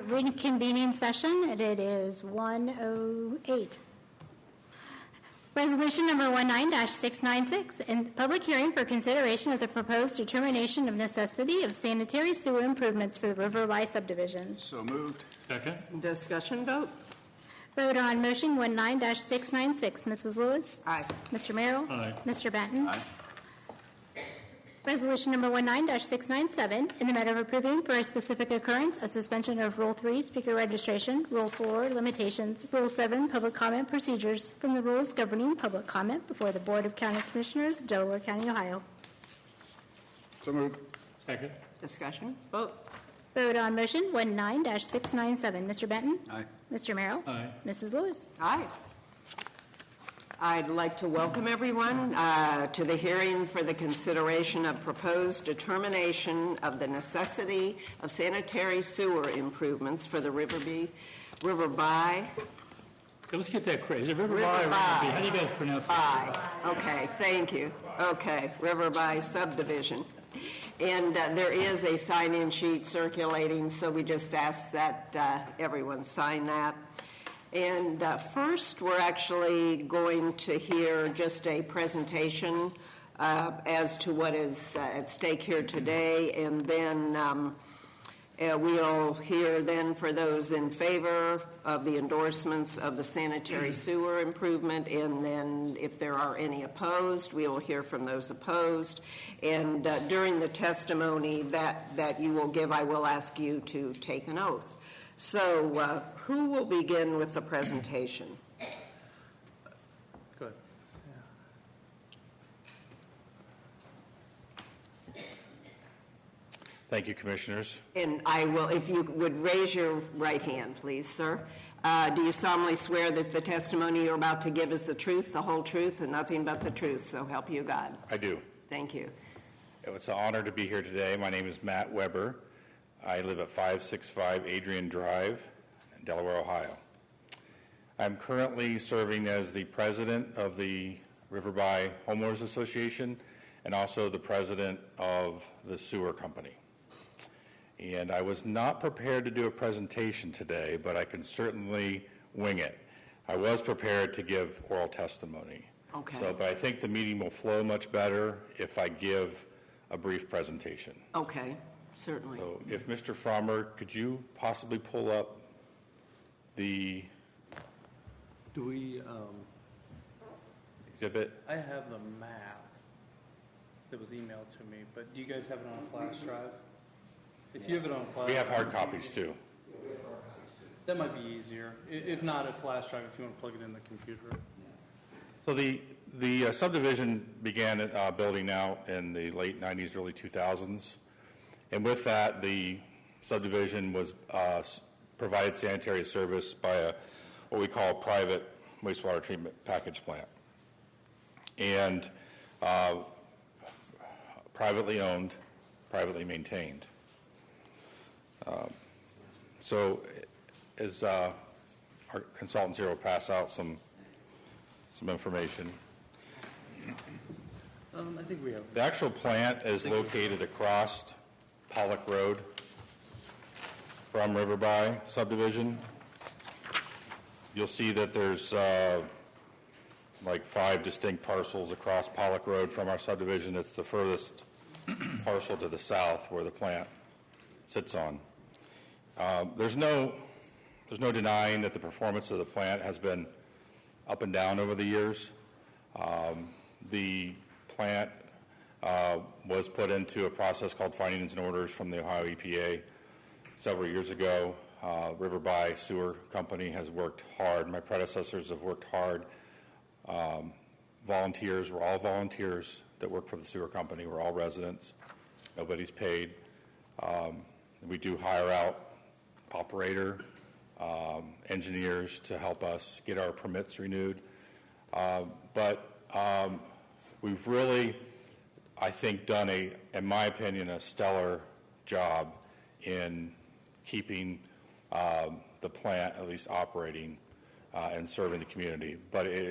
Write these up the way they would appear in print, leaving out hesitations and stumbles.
reconvening session, and it is 1:08. Resolution number 19-696, in public hearing for consideration of the proposed determination of necessity of sanitary sewer improvements for the Riverby subdivision. So moved. Second. Discussion vote. Vote on motion 19-696. Mrs. Lewis? Aye. Mr. Merrill? Aye. Mr. Benton? Aye. Resolution number 19-697, in the matter of approving for a specific occurrence a suspension of Rule 3, speaker registration, Rule 4, limitations, Rule 7, public comment procedures from the rules governing public comment before the Board of County Commissioners of Delaware County, Ohio. So moved. Second. Discussion vote. Vote on motion 19-697. Mr. Benton? Aye. Mr. Merrill? Aye. Mrs. Lewis? Aye. I'd like to welcome everyone to the hearing for the consideration of proposed determination of the necessity of sanitary sewer improvements for the Riverby. Let's get that crazy. Riverby. Riverby. How do you guys pronounce that? Okay, thank you. Okay, Riverby subdivision. And there is a sign-in sheet circulating, so we just ask that everyone sign that. And first, we're actually going to hear just a presentation as to what is at stake here today, and then we'll hear then for those in favor of the endorsements of the sanitary sewer improvement, and then if there are any opposed, we will hear from those opposed. And during the testimony that you will give, I will ask you to take an oath. So who will begin with the presentation? Good. Thank you, Commissioners. And I will, if you would raise your right hand, please, sir. Do you solemnly swear that the testimony you're about to give is the truth, the whole truth, and nothing but the truth? So help you God. I do. Thank you. It's an honor to be here today. My name is Matt Weber. I live at 565 Adrian Drive in Delaware, Ohio. I'm currently serving as the president of the Riverby Homeowners Association and also the president of the sewer company. And I was not prepared to do a presentation today, but I can certainly wing it. I was prepared to give oral testimony. Okay. But I think the meeting will flow much better if I give a brief presentation. Okay, certainly. So if Mr. Frommer, could you possibly pull up the Do we, exhibit? I have the map that was emailed to me, but do you guys have it on a flash drive? If you have it on a flash We have drive, hard copies too. that might be easier. If not a flash drive, if you want to plug it in the computer. So the subdivision began building out in the late 90s, early 2000s. And with that, the subdivision was provided sanitary service by what we call a private wastewater treatment package plant. And privately owned, privately maintained. So as our consultants here will pass out some information. I think we have. The actual plant is located across Pollock Road from Riverby subdivision. You'll see that there's like 5 distinct parcels across Pollock Road from our subdivision. It's the furthest parcel to the south where the plant sits on. There's no denying that the performance of the plant has been up and down over the years. The plant was put into a process called findings and orders from the Ohio EPA several years ago. Riverby Sewer Company has worked hard. My predecessors have worked hard. Volunteers, we're all volunteers that work for the sewer company. We're all residents. Nobody's paid. We do hire out operator, engineers to help us get our permits renewed. But we've really, I think, done in my opinion, a stellar job in keeping the plant at least operating and serving the community. But it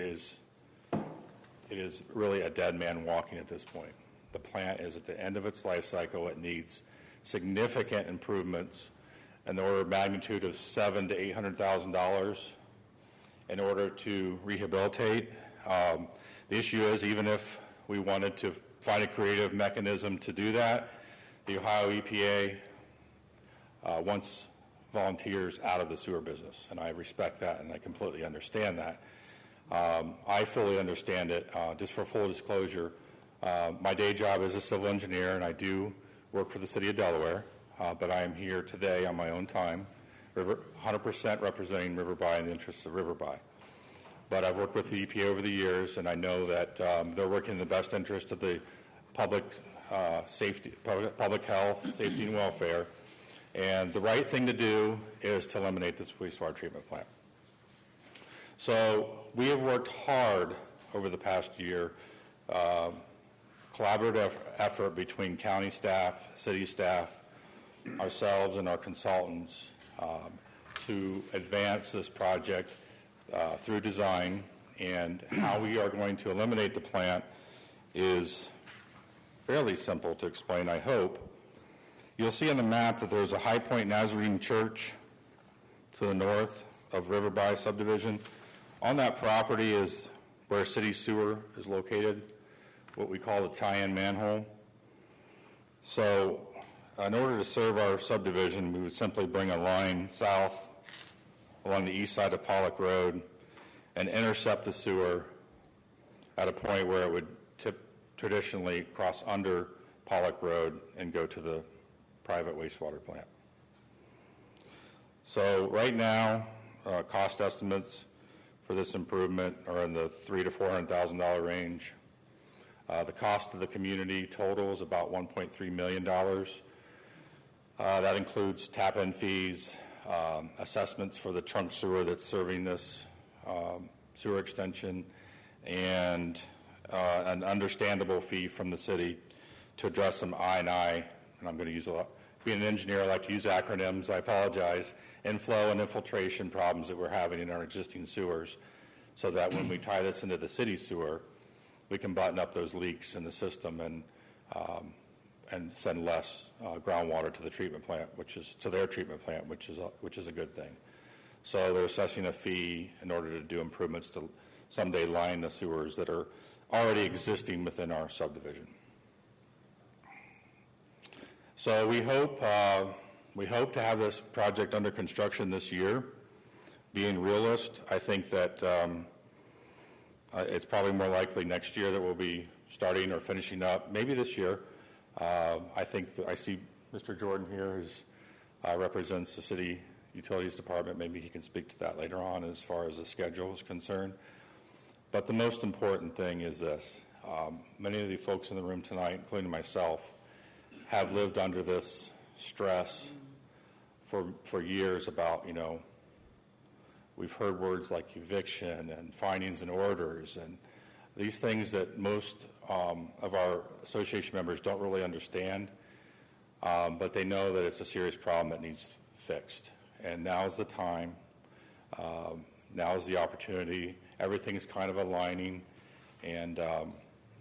is really a dead man walking at this point. The plant is at the end of its life cycle. It needs significant improvements in the order of magnitude of $700,000 to $800,000 in order to rehabilitate. The issue is, even if we wanted to find a creative mechanism to do that, the Ohio EPA wants volunteers out of the sewer business, and I respect that and I completely understand that. I fully understand it. Just for full disclosure, my day job is a civil engineer, and I do work for the city of Delaware, but I am here today on my own time, 100% representing Riverby in the interests of Riverby. But I've worked with the EPA over the years, and I know that they're working in the best interest of the public safety, public health, safety, and welfare. And the right thing to do is to eliminate this wastewater treatment plant. So we have worked hard over the past year, collaborative effort between county staff, city staff, ourselves, and our consultants to advance this project through design. And how we are going to eliminate the plant is fairly simple to explain, I hope. You'll see on the map that there's a High Point Nazarene Church to the north of Riverby subdivision. On that property is where city sewer is located, what we call the tie-in manhole. So in order to serve our subdivision, we would simply bring a line south along the east side of Pollock Road and intercept the sewer at a point where it would traditionally cross under Pollock Road and go to the private wastewater plant. So right now, cost estimates for this improvement are in the $300,000 to $400,000 range. The cost to the community total is about $1.3 million. That includes tap-in fees, assessments for the trunk sewer that's serving this sewer extension, and an understandable fee from the city to address some I&I, and I'm going to use a lot. Being an engineer, I like to use acronyms. I apologize. Inflow and infiltration problems that we're having in our existing sewers, so that when we tie this into the city sewer, we can button up those leaks in the system and send less groundwater to the treatment plant, which is to their treatment plant, which is a good thing. So they're assessing a fee in order to do improvements to someday line the sewers that are already existing within our subdivision. So we hope to have this project under construction this year. Being realist, I think that it's probably more likely next year that we'll be starting or finishing up, maybe this year. I think I see Mr. Jordan here, who represents the City Utilities Department. Maybe he can speak to that later on as far as the schedule is concerned. But the most important thing is this. Many of the folks in the room tonight, including myself, have lived under this stress for years about, we've heard words like eviction and findings and orders and these things that most of our association members don't really understand, but they know that it's a serious problem that needs fixed. And now's the time. Now's the opportunity. Everything's kind of aligning, and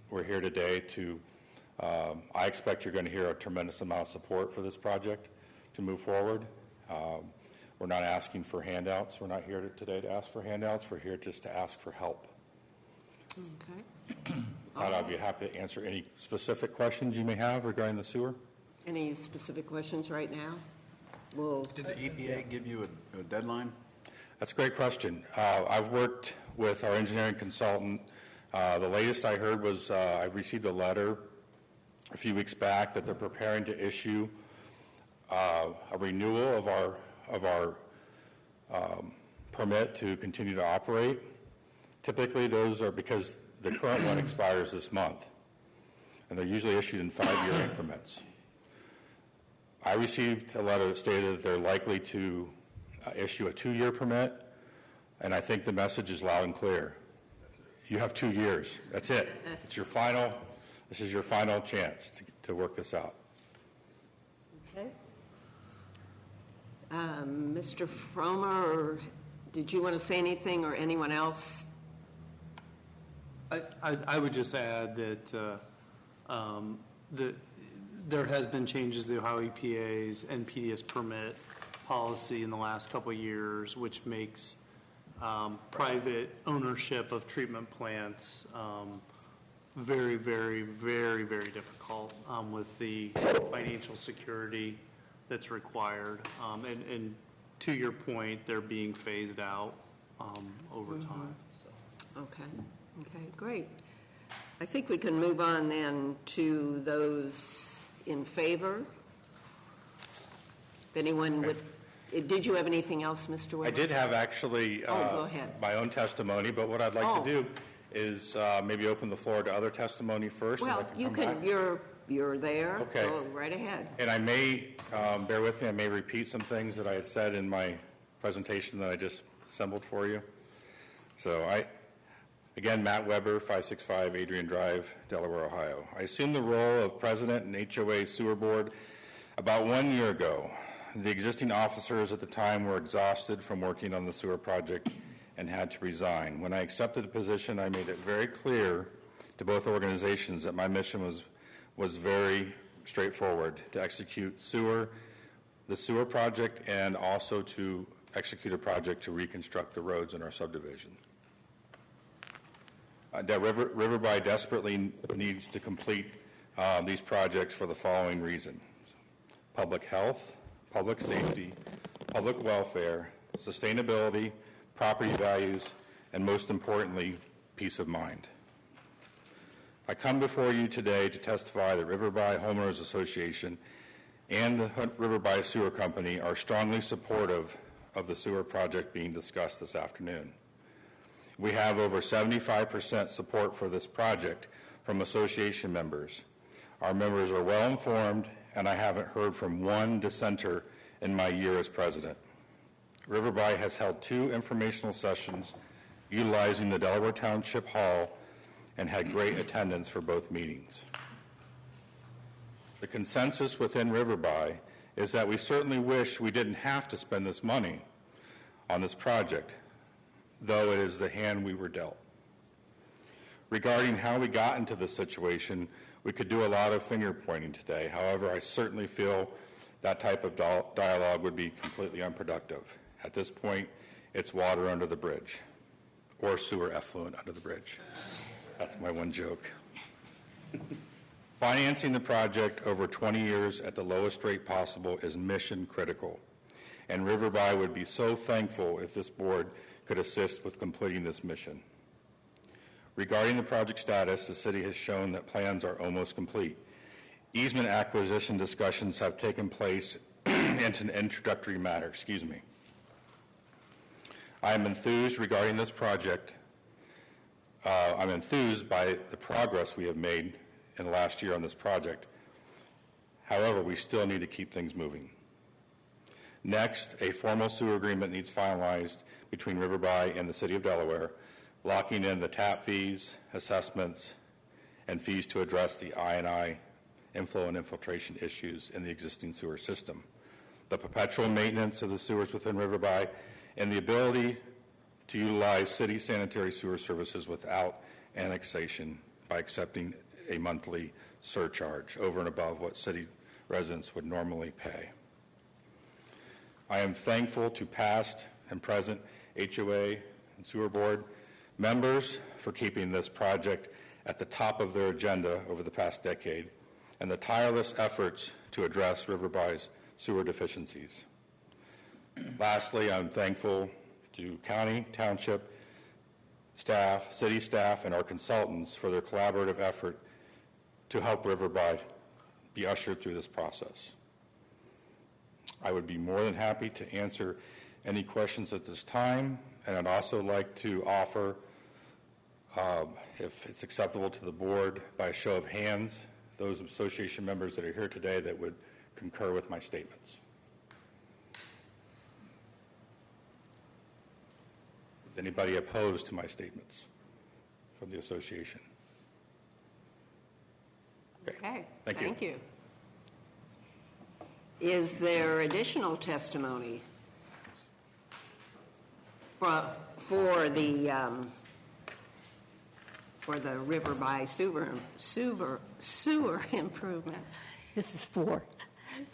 we're here today to I expect you're going to hear a tremendous amount of support for this project to move forward. We're not asking for handouts. We're not here today to ask for handouts. We're here just to ask for help. Okay. I'd be happy to answer any specific questions you may have regarding the sewer. Any specific questions right now? Did the EPA give you a deadline? That's a great question. I've worked with our engineering consultant. The latest I heard was I received a letter a few weeks back that they're preparing to issue a renewal of our permit to continue to operate. Typically, those are because the current one expires this month, and they're usually issued in 5-year increments. I received a letter that stated that they're likely to issue a 2-year permit, and I think the message is loud and clear. You have 2 years. That's it. It's your final. This is your final chance to work this out. Okay. Mr. Fromer, did you want to say anything, or anyone else? I would just add that there has been changes to the Ohio EPA's NPDES permit policy in the last couple of years, which makes private ownership of treatment plants very, very, very, very difficult with the financial security that's required. And to your point, they're being phased out over time. So. Okay, great. I think we can move on then to those in favor. If anyone would, did you have anything else, Mr. Weber? I did have actually go ahead. my own testimony, but what I'd like to do is maybe open the floor to other testimony first. Well, and I you come can, back. you're there. Okay. Go right ahead. And I may, bear with me, I may repeat some things that I had said in my presentation that I just assembled for you. So again, Matt Weber, 565 Adrian Drive, Delaware, Ohio. I assumed the role of president in HOA Sewer Board about 1 year ago. The existing officers at the time were exhausted from working on the sewer project and had to resign. When I accepted the position, I made it very clear to both organizations that my mission was very straightforward: to execute the sewer project, and also to execute a project to reconstruct the roads in our subdivision. That Riverby desperately needs to complete these projects for the following reason: public health, public safety, public welfare, sustainability, property values, and most importantly, peace of mind. I come before you today to testify that Riverby Homeowners Association and the Riverby Sewer Company are strongly supportive of the sewer project being discussed this afternoon. We have over 75% support for this project from association members. Our members are well informed, and I haven't heard from one dissenter in my year as president. Riverby has held 2 informational sessions utilizing the Delaware Township Hall and had great attendance for both meetings. The consensus within Riverby is that we certainly wish we didn't have to spend this money on this project, though it is the hand we were dealt. Regarding how we got into this situation, we could do a lot of finger pointing today. However, I certainly feel that type of dialogue would be completely unproductive. At this point, it's water under the bridge, or sewer effluent under the bridge. That's my one joke. Financing the project over 20 years at the lowest rate possible is mission critical, and Riverby would be so thankful if this board could assist with completing this mission. Regarding the project status, the city has shown that plans are almost complete. Easement acquisition discussions have taken place into an introductory matter. I am enthused regarding this project. I'm enthused by the progress we have made in the last year on this project. However, we still need to keep things moving. Next, a formal sewer agreement needs finalized between Riverby and the City of Delaware, locking in the tap fees, assessments, and fees to address the I&I inflow and infiltration issues in the existing sewer system, the perpetual maintenance of the sewers within Riverby, and the ability to utilize city sanitary sewer services without annexation by accepting a monthly surcharge over and above what city residents would normally pay. I am thankful to past and present HOA and Sewer Board members for keeping this project at the top of their agenda over the past decade and the tireless efforts to address Riverby's sewer deficiencies. Lastly, I'm thankful to county, township staff, city staff, and our consultants for their collaborative effort to help Riverby be ushered through this process. I would be more than happy to answer any questions at this time, and I'd also like to offer, if it's acceptable to the board, by a show of hands, those association members that are here today that would concur with my statements. Is anybody opposed to my statements from the association? Okay. Thank you. Is there additional testimony for the Riverby sewer improvement? This is 4.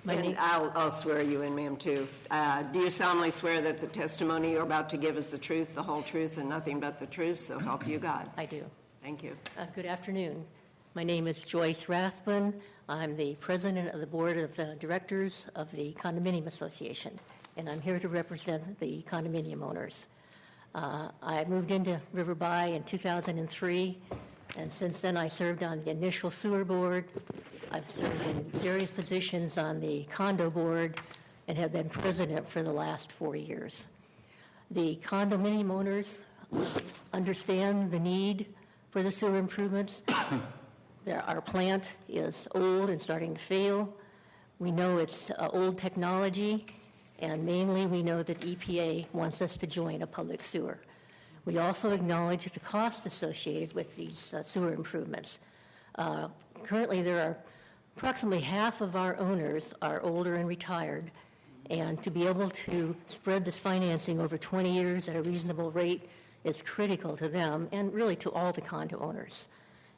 And I'll swear you in, ma'am, too. Do you solemnly swear that the testimony you're about to give is the truth, the whole truth, and nothing but the truth, so help you God? I do. Thank you. Good afternoon. My name is Joyce Rathbun. I'm the president of the board of directors of the Condominium Association, and I'm here to represent the condominium owners. I moved into Riverby in 2003, and since then I served on the initial sewer board. I've served in various positions on the condo board and have been president for the last 4 years. The condominium owners understand the need for the sewer improvements. Our plant is old and starting to fail. We know it's old technology, and mainly we know that EPA wants us to join a public sewer. We also acknowledge the cost associated with these sewer improvements. Currently, there are approximately half of our owners are older and retired, and to be able to spread this financing over 20 years at a reasonable rate is critical to them and really to all the condo owners.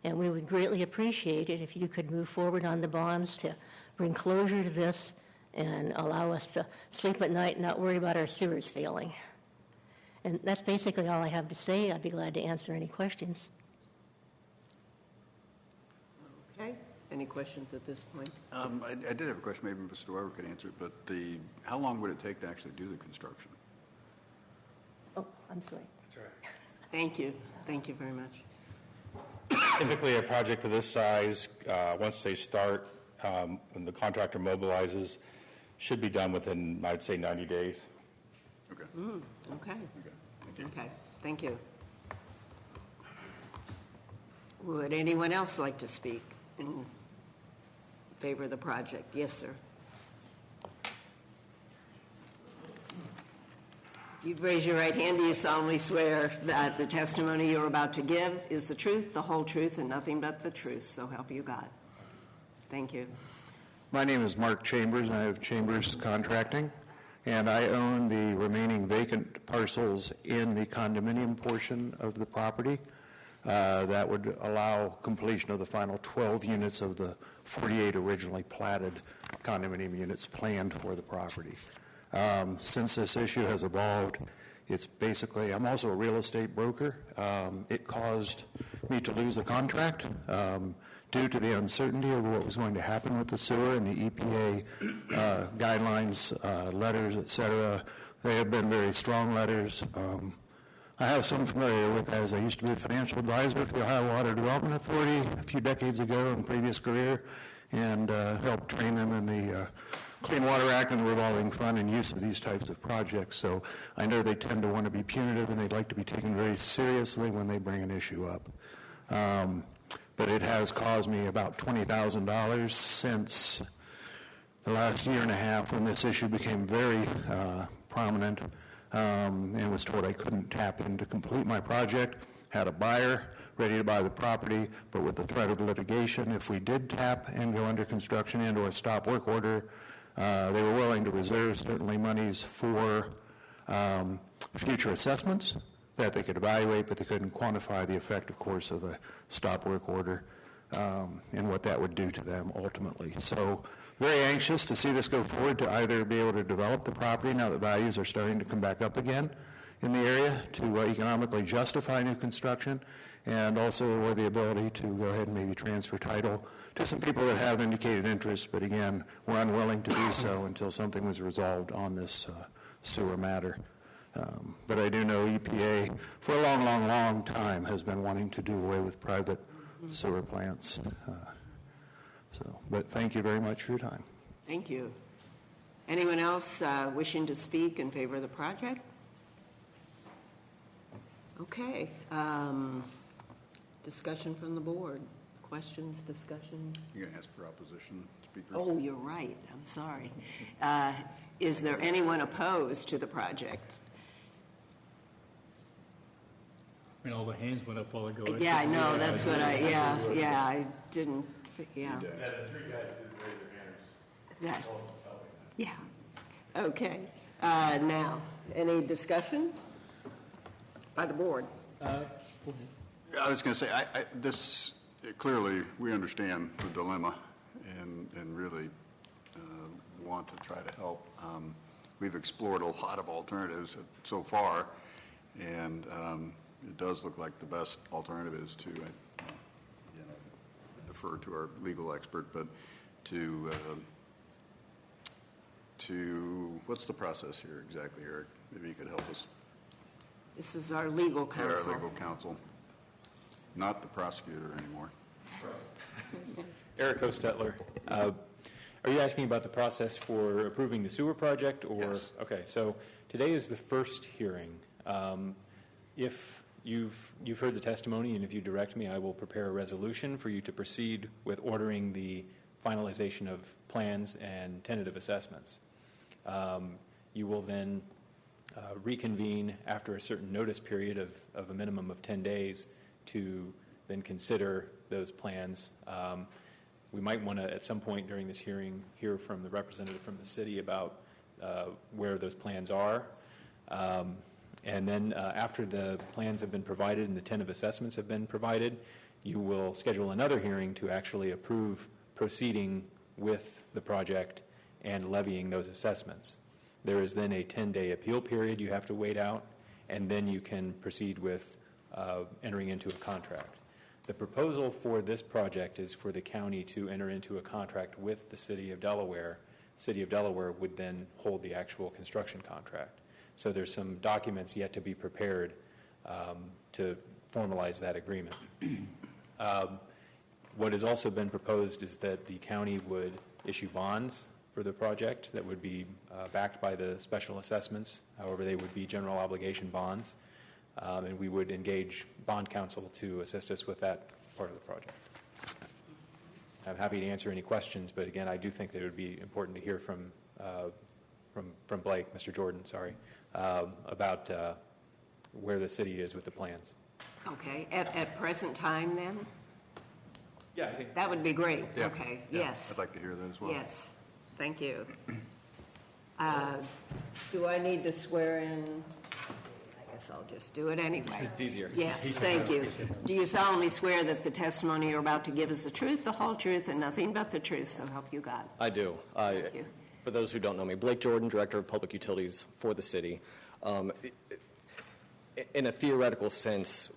And we would greatly appreciate it if you could move forward on the bonds to bring closure to this and allow us to sleep at night and not worry about our sewers failing. And that's basically all I have to say. I'd be glad to answer any questions. Okay. Any questions at this point? I did have a question, maybe Mr. Weber could answer it, but how long would it take to actually do the construction? Oh, I'm sorry. Thank you. Thank you very much. Typically, a project of this size, once they start, when the contractor mobilizes, should be done within, I'd say, 90 days. Okay. Okay. Thank you. Okay. Thank you. Would anyone else like to speak in favor of the project? Yes, sir. You raise your right hand. Do you solemnly swear that the testimony you're about to give is the truth, the whole truth, and nothing but the truth? So help you God. Thank you. My name is Mark Chambers, and I have Chambers Contracting, and I own the remaining vacant parcels in the condominium portion of the property. That would allow completion of the final 12 units of the 48 originally platted condominium units planned for the property. Since this issue has evolved, it's basically, I'm also a real estate broker. It caused me to lose a contract due to the uncertainty of what was going to happen with the sewer and the EPA guidelines, letters, et cetera. They have been very strong letters. I have some familiar with, as I used to be a financial advisor for the Ohio Water Development Authority a few decades ago in a previous career, and helped train them in the Clean Water Act and the revolving fund and use of these types of projects. So I know they tend to want to be punitive, and they'd like to be taken very seriously when they bring an issue up. But it has caused me about $20,000 since the last year and a half when this issue became very prominent, and was told I couldn't tap in to complete my project. Had a buyer ready to buy the property, but with the threat of litigation, if we did tap and go under construction and or a stop work order, they were willing to reserve certainly monies for future assessments that they could evaluate, but they couldn't quantify the effect, of course, of a stop work order and what that would do to them ultimately. So very anxious to see this go forward, to either be able to develop the property now that values are starting to come back up again in the area, to economically justify new construction, and also the ability to go ahead and maybe transfer title to some people that have indicated interest, but again, were unwilling to do so until something was resolved on this sewer matter. But I do know EPA, for a long, long, long time, has been wanting to do away with private sewer plants. But thank you very much for your time. Thank you. Anyone else wishing to speak in favor of the project? Okay. Discussion from the board. Questions, discussion? You're going to ask for opposition, speaker? Oh, you're right. I'm sorry. Is there anyone opposed to the project? I mean, all the hands went up all ago. Yeah, I know. That's what I didn't, yeah. The three guys didn't raise their hand, Yeah. Okay. Now, any discussion by the board? I was going to say, clearly we understand the dilemma and really want to try to help. We've explored a lot of alternatives so far, and it does look like the best alternative is to defer to our legal expert, but to what's the process here exactly, Eric? Maybe you could help us. This is our legal counsel. Our legal counsel, not the prosecutor anymore. Eric Hostetler. Are you asking about the process for approving the sewer project, or? Yes. Okay, so today is the first hearing. If you've heard the testimony, and if you direct me, I will prepare a resolution for you to proceed with ordering the finalization of plans and tentative assessments. You will then reconvene after a certain notice period of a minimum of 10 days to then consider those plans. We might want to, at some point during this hearing, hear from the representative from the city about where those plans are. And then after the plans have been provided and the tentative assessments have been provided, you will schedule another hearing to actually approve proceeding with the project and levying those assessments. There is then a 10-day appeal period you have to wait out, and then you can proceed with entering into a contract. The proposal for this project is for the county to enter into a contract with the City of Delaware. The City of Delaware would then hold the actual construction contract. So there's some documents yet to be prepared to formalize that agreement. What has also been proposed is that the county would issue bonds for the project that would be backed by the special assessments. However, they would be general obligation bonds. And we would engage bond counsel to assist us with that part of the project. I'm happy to answer any questions, but again, I do think that it would be important to hear from Blake, Mr. Jordan, sorry, about where the city is with the plans. Okay, at present time then? Yeah, I think That would be great. Yeah. Okay, Yeah, yes. I'd like to hear that as well. Yes, thank you. Do I need to swear in? I guess I'll just do it anyway. it's easier. Yes, thank you. Do you solemnly swear that the testimony you're about to give is the truth, the whole truth, and nothing but the truth, so help you God? I do. Thank you. For those who don't know me, Blake Jordan, Director of Public Utilities for the city. In a theoretical sense,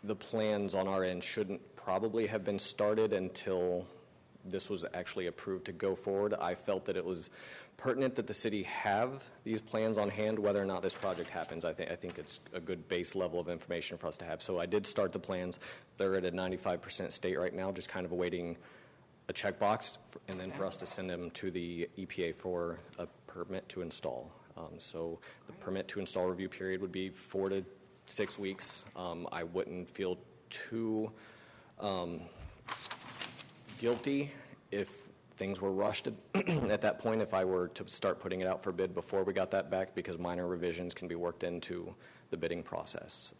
the plans on our end shouldn't probably have been started until this was actually approved to go forward. I felt that it was pertinent that the city have these plans on hand, whether or not this project happens. I think it's a good base level of information for us to have. So I did start the plans. They're at a 95% state right now, just kind of awaiting a checkbox, and then for us to send them to the EPA for a permit to install. So the permit to install review period would be 4 to 6 weeks. I wouldn't feel too guilty if things were rushed at that point, if I were to start putting it out for bid before we got that back, because minor revisions can be worked into the bidding process.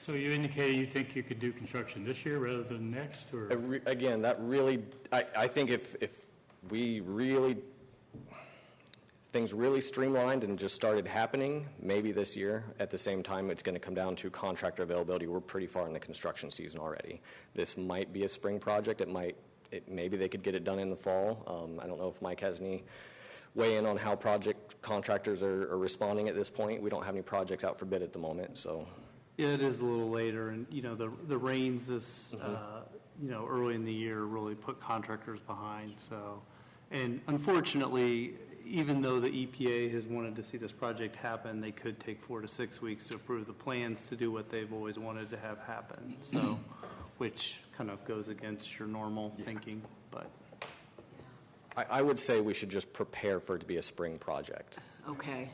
So you indicated you think you could do construction this year rather than next, or? Again, that really, I think if we really, things really streamlined and just started happening, maybe this year. At the same time, it's going to come down to contractor availability. We're pretty far in the construction season already. This might be a spring project. Maybe they could get it done in the fall. I don't know if Mike has any weigh in on how project contractors are responding at this point. We don't have any projects out for bid at the moment, so. Yeah, it is a little later, and, the rains this, early in the year really put contractors behind, so. And unfortunately, even though the EPA has wanted to see this project happen, they could take 4 to 6 weeks to approve the plans to do what they've always wanted to have happen, so, which kind of goes against your normal thinking, but. I would say we should just prepare for it to be a spring project. Okay.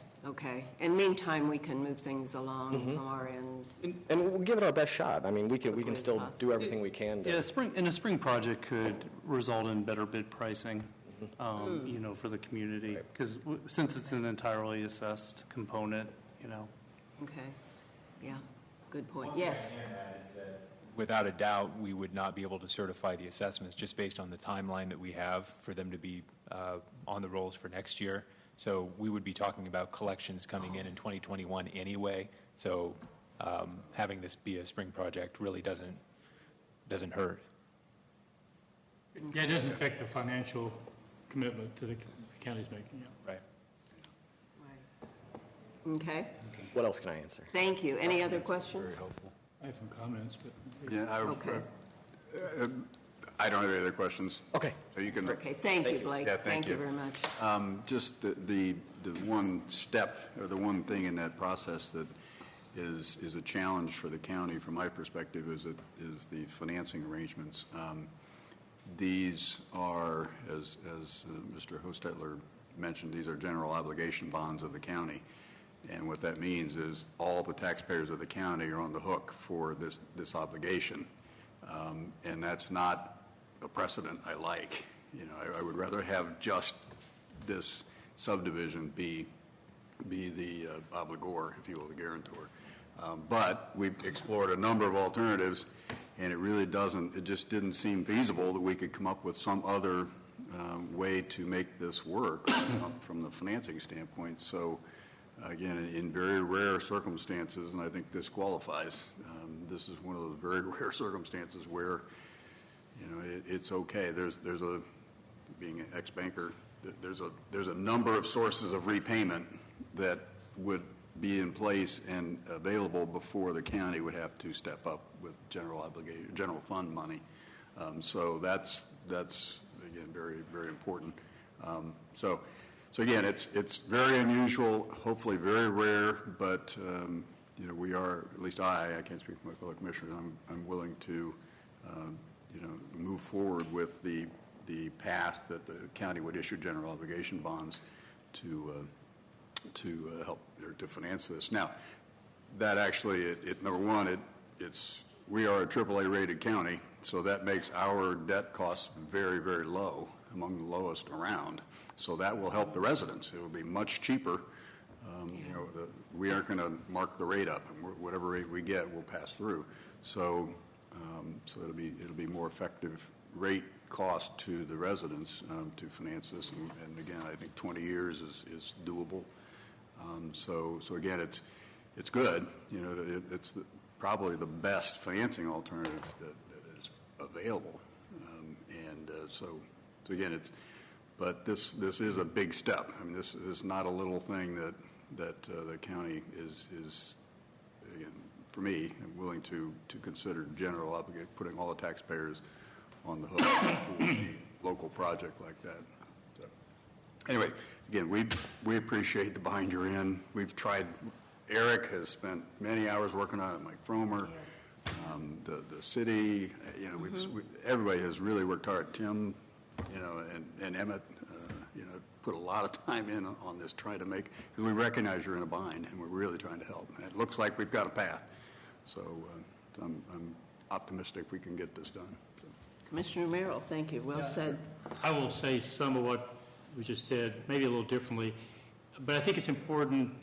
In meantime, we can move things along from our end. And we'll give it our best shot. I mean, we can Quickly as still possible. do everything we can to. Yeah, a spring project could result in better bid pricing, for the community, because since it's an entirely assessed component, Okay. Yeah, good point. Yes. Without a doubt, we would not be able to certify the assessments just based on the timeline that we have for them to be on the rolls for next year. So we would be talking about collections coming in 2021 anyway. So having this be a spring project really doesn't hurt. Yeah, it doesn't affect the financial commitment to the county's making. Yeah. Right. Okay, What else can I answer? thank you. Any other questions? I have some comments, but Yeah, Okay. I don't have any other questions. Okay. So you can. Okay, thank you, Blake. Yeah, thank you. Very much. Just the one step, or the one thing in that process that is a challenge for the county, from my perspective, is the financing arrangements. These are, as Mr. Hostetler mentioned, these are general obligation bonds of the county. And what that means is all the taxpayers of the county are on the hook for this obligation. And that's not a precedent I like. You know, I would rather have just this subdivision be the obligor, if you will, the guarantor. But we've explored a number of alternatives, and it just didn't seem feasible that we could come up with some other way to make this work from the financing standpoint. So, again, in very rare circumstances, and I think this qualifies, this is one of those very rare circumstances where, you know, it's okay. There's a, being an ex-banker, there's a number of sources of repayment that would be in place and available before the county would have to step up with general fund money. So that's again very, very important. So again, it's very unusual, hopefully very rare, but you know, we are, at least I can't speak for my fellow commissioners, I'm willing to you know, move forward with the path that the county would issue general obligation bonds to help or to finance this. Now, that actually, number one, we are a AAA rated county, so that makes our debt costs very, very low, among the lowest around. So that will help the residents. It will be much cheaper. You know, we aren't going to mark the rate up, and whatever rate we get, we'll pass through. So it'll be more effective rate cost to the residents to finance this. And again, I think 20 years is doable. So again, it's good. You know, it's probably the best financing alternative that is available. So again, but this is a big step. I mean, this is not a little thing that the county is again, for me, I'm willing to consider general obligation, putting all the taxpayers on the hook for a local project like that. So, anyway, again, we appreciate the bind you're in. We've tried. Eric has spent many hours working on it. Mike Fromer, the city. You know, everybody has really worked hard. Tim, you know, and Emmett, you know, put a lot of time in on this, trying to make. Because we recognize you're in a bind, and we're really trying to help. And it looks like we've got a path. So I'm optimistic we can get this done. So. Commissioner Merrill, thank you. Well said. I will say some of what we just said, maybe a little differently, but I think it's important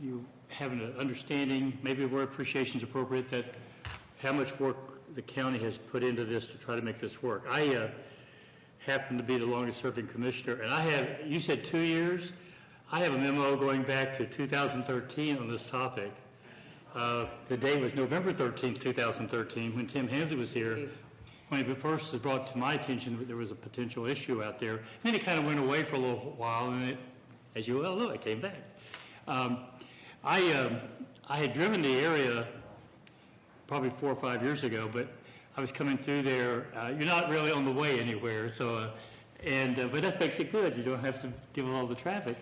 you have an understanding, maybe where appreciation is appropriate, that how much work the county has put into this to try to make this work. I happen to be the longest serving commissioner, and you said 2 years. I have a memo going back to 2013 on this topic. The date was November 13th, 2013, when Tim Hensley was here, when it first was brought to my attention that there was a potential issue out there. And then it kind of went away for a little while, and as you well know, it came back. I had driven the area probably 4 or 5 years ago, but I was coming through there. You're not really on the way anywhere, so but that makes it good. You don't have to deal with all the traffic.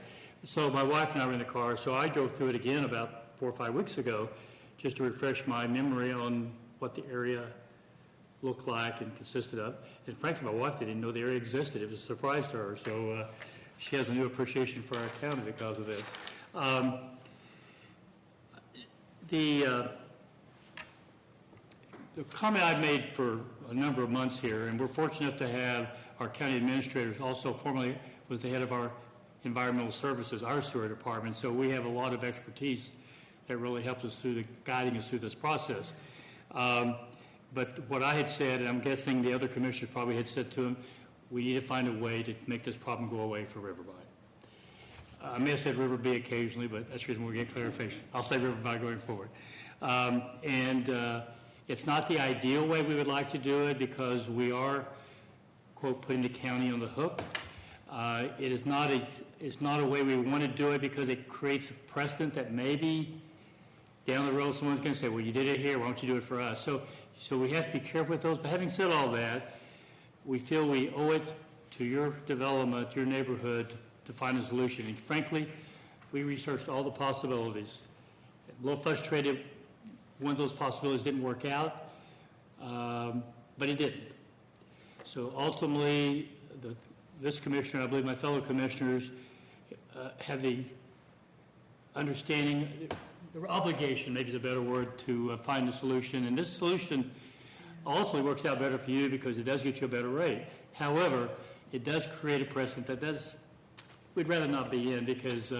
So my wife and I were in the car, so I drove through it again about 4 or 5 weeks ago, just to refresh my memory on what the area looked like and consisted of. And frankly, my wife didn't know the area existed. It was a surprise to her. So she has a new appreciation for our county because of this. The comment I've made for a number of months here, and we're fortunate enough to have our county administrators also formerly was the head of our environmental services, our sewer department. So we have a lot of expertise that really helps us guiding us through this process. But what I had said, and I'm guessing the other commissioners probably had said to him, we need to find a way to make this problem go away for Riverby. I may have said Riverby occasionally, but that's the reason we're getting clarification. I'll say Riverby going forward. It's not the ideal way we would like to do it because we are, quote, putting the county on the hook. It's not a way we want to do it because it creates a precedent that maybe down the road someone's going to say, well, you did it here, why don't you do it for us? So we have to be careful with those. But having said all that, we feel we owe it to your development, your neighborhood, to find a solution. And frankly, we researched all the possibilities. A little frustrated one of those possibilities didn't work out, but it didn't. So ultimately, this commissioner, I believe my fellow commissioners, have the understanding, the obligation, maybe is a better word, to find a solution. And this solution ultimately works out better for you because it does get you a better rate. However, it does create a precedent that we'd rather not be in because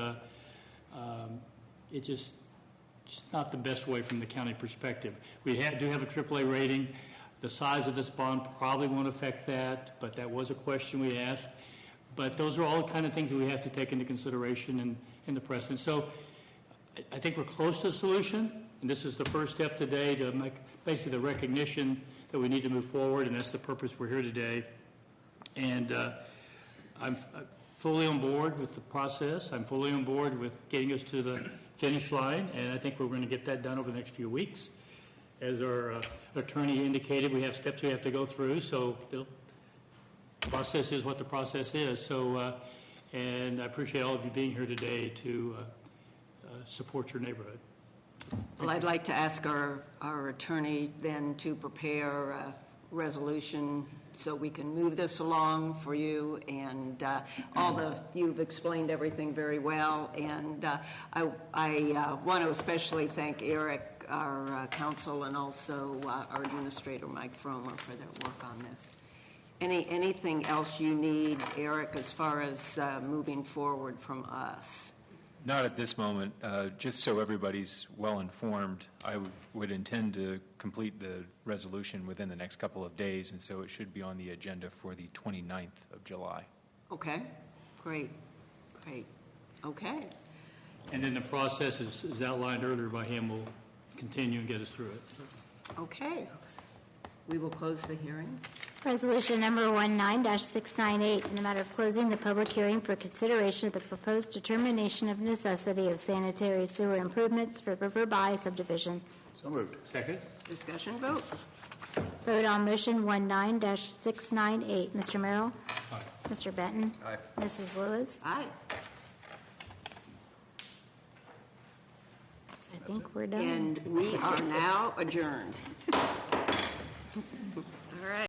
it's just not the best way from the county perspective. We do have a AAA rating. The size of this bond probably won't affect that, but that was a question we asked. But those are all the kind of things that we have to take into consideration in the precedent. So I think we're close to a solution, and this is the first step today to make basically the recognition that we need to move forward, and that's the purpose we're here today. And I'm fully on board with the process. I'm fully on board with getting us to the finish line, and I think we're going to get that done over the next few weeks. As our attorney indicated, we have steps we have to go through, so the process is what the process is. So, and I appreciate all of you being here today to support your neighborhood. Well, I'd like to ask our attorney then to prepare a resolution so we can move this along for you, and you've explained everything very well, and I want to especially thank Eric, our counsel, and also our administrator, Mike Fromer, for their work on this. Anything else you need, Eric, as far as moving forward from us? Not at this moment. Just so everybody's well informed, I would intend to complete the resolution within the next couple of days, and so it should be on the agenda for the 29th of July. Okay, great. Okay. And then the process, as outlined earlier by him, will continue and get us through it. Okay. We will close the hearing. Resolution number 19-698, in the matter of closing the public hearing for consideration of the proposed determination of necessity of sanitary sewer improvements for River By subdivision. So moved. Second. Discussion vote. Vote on motion 19-698. Mr. Merrill? Aye. Mr. Benton? Aye. Mrs. Lewis? Aye. I think we're done. And we are now adjourned. All right.